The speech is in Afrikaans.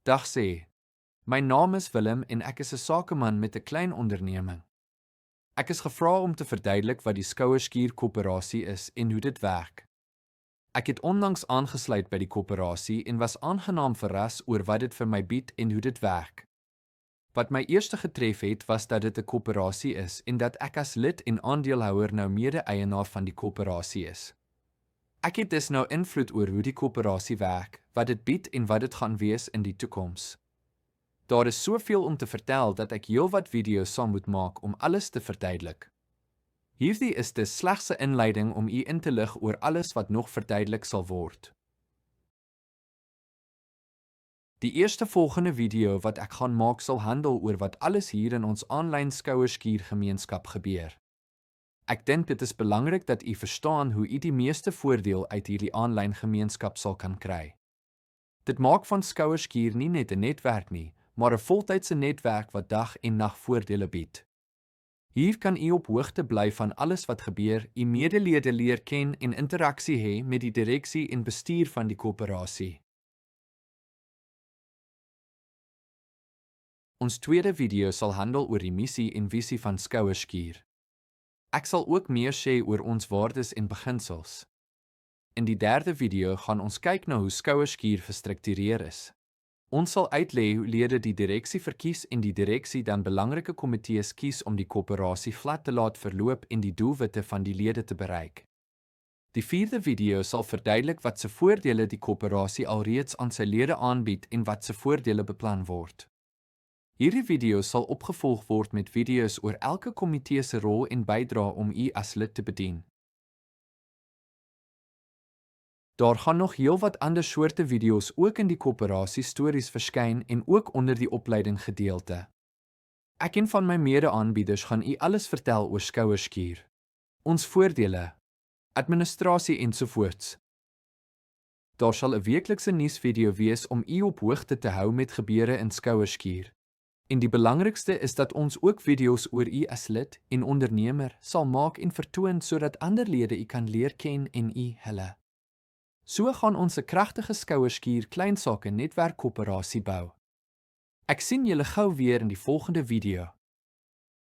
Dag sê. My naam is Willem en ek is 'n sakeman met 'n klein onderneming. Ek is gevra om te verduidelik wat die Skouerskuur Koöperasie is en hoe dit werk. Ek het onlangs aangesluit by die koöperasie en was aangenaam verras oor wat dit vir my bied en hoe dit werk. Wat my eerste getref het, was dat dit 'n koöperasie is en dat ek as lid en aandeelhouer nou mede-eienaar van die koöperasie is. Ek het dus nou invloed oor hoe die koöperasie werk, wat dit bied en wat dit gaan wees in die toekoms. Daar is soveel om te vertel dat ek heelwat video's sal moet maak om alles te verduidelik. Hierdie is dus slegs 'n inleiding om u in te lig oor alles wat nog verduidelik sal word. Die eerste volgende video wat ek gaan maak sal handel oor wat alles hier in ons aanlyn Skouerskuur gemeenskap gebeur. Ek dink dit is belangrik dat u verstaan hoe u die meeste voordeel uit hierdie aanlyn gemeenskap sal kan kry. Dit maak van Skouerskuur nie net 'n netwerk nie, maar 'n voltydse netwerk wat dag en nag voordele bied. Hier kan u op hoogte bly van alles wat gebeur, u medelede leer ken en interaksie hê met die direksie en bestuur van die koöperasie. Ons tweede video sal handel oor die missie en visie van Skouerskuur. Ek sal ook meer sê oor ons waardes en beginsels. In die derde video gaan ons kyk na hoe Skouerskuur gestruktureer is. Ons sal uitlê hoe lede die direksie verkies en die direksie dan belangrike komitees kies om die koöperasie glad te laat verloop en die doelwitte van die lede te bereik. Die vierde video sal verduidelik wat se voordele die koöperasie alreeds aan sy lede aanbied en wat se voordele beplan word. Hierdie video sal opgevolg word met video's oor elke komitee se rol en bydra om u as lid te bedien. Daar gaan nog heelwat ander soorte video's ook in die koöperasie stories verskyn en ook onder die opleiding gedeelte. Ek en van my mede-aanbieders gaan u alles vertel oor Skouerskuur, ons voordele, administrasie ensovoorts. Daar sal 'n weeklikse nuusvideo wees om u op hoogte te hou met gebeure in Skouerskuur. En die belangrikste is dat ons ook video's oor u as lid en ondernemer sal maak en vertoon sodat ander lede u kan leer ken en u hulle. So gaan ons 'n kragtige Skouerskuur kleinsaake netwerk koöperasie bou. Ek sien julle gou weer in die volgende video.